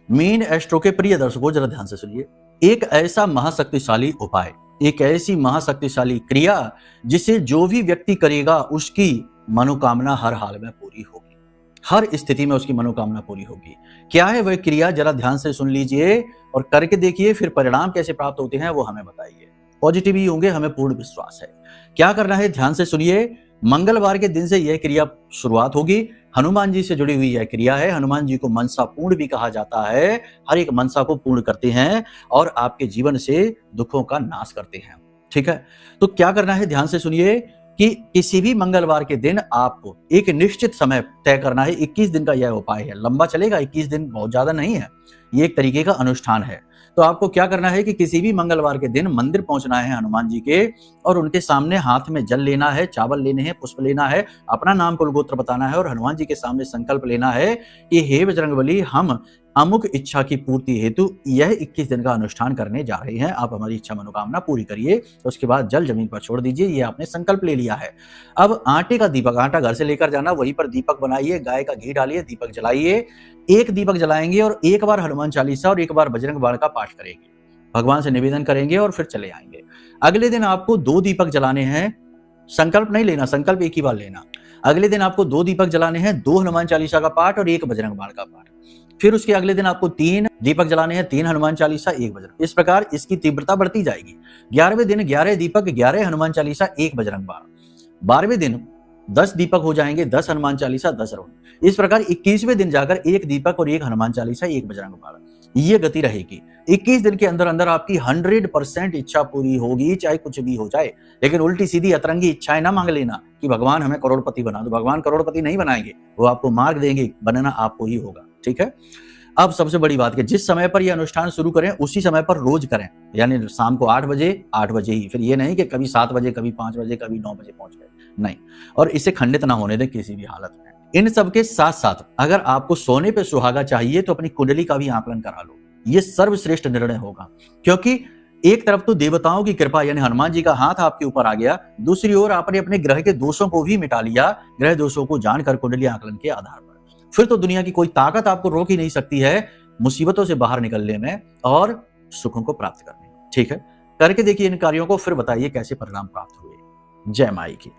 Mean astro के प्रिय दर्शकों जरा ध्यान से सुनिए। एक ऐसा महाशक्तिशाली उपाय, एक ऐसी महाशक्तिशाली क्रिया जिसे जो भी व्यक्ति करेगा उसकी मनोकामना हर हाल में पूरी होगी, हर स्थिति में उसकी मनोकामना पूरी होगी। क्या है वह क्रिया, जरा ध्यान से सुन लीजिए और करके देखिए, फिर परिणाम कैसे प्राप्त होते हैं वो हमें बताइए। पॉजिटिव ही होंगे, हमें पूर्ण विश्वास है। क्या करना है, ध्यान से सुनिए। मंगलवार के दिन से यह क्रिया शुरुआत होगी। हनुमान जी से जुड़ी हुई यह क्रिया है। हनुमान जी को मनसा पूर्ण भी कहा जाता है। हर एक मनसा को पूर्ण करते हैं और आपके जीवन से दुखों का नाश करते हैं। ठीक है, तो क्या करना है, ध्यान से सुनिए कि किसी भी मंगलवार के दिन आपको एक निश्चित समय तय करना है। 21 दिन का यह उपाय है, लंबा चलेगा, 21 दिन बहुत ज्यादा नहीं है, ये एक तरीके का अनुष्ठान है। तो आपको क्या करना है कि किसी भी मंगलवार के दिन मंदिर पहुंचना है हनुमान जी के, और उनके सामने हाथ में जल लेना है, चावल लेने हैं, पुष्प लेना है, अपना नाम कुल गोत्र बताना है और हनुमान जी के सामने संकल्प लेना है कि हे बजरंगबली, हम अमुक इच्छा की पूर्ति हेतु यह 21 दिन का अनुष्ठान करने जा रहे हैं, आप हमारी इच्छा मनोकामना पूरी करिए। तो उसके बाद जल जमीन पर छोड़ दीजिए, ये आपने संकल्प ले लिया है। अब आटे का दीपक, आटा घर से लेकर जाना, वहीं पर दीपक बनाइए, गाय का घी डालिए, दीपक जलाइए। एक दीपक जलाएंगे और एक बार हनुमान चालीसा और एक बार बजरंग बाण का पाठ करेंगे, भगवान से निवेदन करेंगे और फिर चले आएंगे। अगले दिन आपको 2 दीपक जलाने हैं, संकल्प नहीं लेना, संकल्प एक ही बार लेना। अगले दिन आपको 2 दीपक जलाने हैं, 2 हनुमान चालीसा का पाठ और 1 बजरंग बाण का पाठ। फिर उसके अगले दिन आपको 3 दीपक जलाने हैं, 3 हनुमान चालीसा, 1 बजरंग। इस प्रकार इसकी तीव्रता बढ़ती जाएगी। 11वें दिन 11 दीपक, 11 हनुमान चालीसा, 1 बजरंग बाण। 12वें दिन 10 दीपक हो जाएंगे, 10 हनुमान चालीसा, 10 राउंड। इस प्रकार 21वें दिन जाकर 1 दीपक और 1 हनुमान चालीसा, 1 बजरंग बाण। ये गति रहेगी। 21 दिन के अंदर अंदर आपकी 100% इच्छा पूरी होगी, चाहे कुछ भी हो जाए। लेकिन उल्टी सीधी अतरंगी इच्छाएं ना मांग लेना कि भगवान हमें करोड़पति बना दो। भगवान करोड़पति नहीं बनाएंगे, वो आपको मार्ग देंगे, बनना आपको ही होगा। ठीक है, अब सबसे बड़ी बात कि जिस समय पर यह अनुष्ठान शुरू करें उसी समय पर रोज करें, यानी शाम को 8 बजे ही। फिर ये नहीं कि कभी 7 बजे, कभी 5 बजे, कभी 9 बजे पहुंच गए, नहीं। और इसे खंडित ना होने दें किसी भी हालत में। इन सब के साथ साथ अगर आपको सोने पे सुहागा चाहिए तो अपनी कुंडली का भी आकलन करा लो, ये सर्वश्रेष्ठ निर्णय होगा। क्योंकि एक तरफ तो देवताओं की कृपा यानी हनुमान जी का हाथ आपके ऊपर आ गया, दूसरी ओर आपने अपने ग्रह के दोषों को भी मिटा लिया, ग्रह दोषों को जानकर कुंडली आकलन के आधार पर। फिर तो दुनिया की कोई ताकत आपको रोक ही नहीं सकती है मुसीबतों से बाहर निकलने में और सुखों को प्राप्त करने में। ठीक है, करके देखिए इन कार्यों को, फिर बताइए कैसे परिणाम प्राप्त हुए। जय माई की।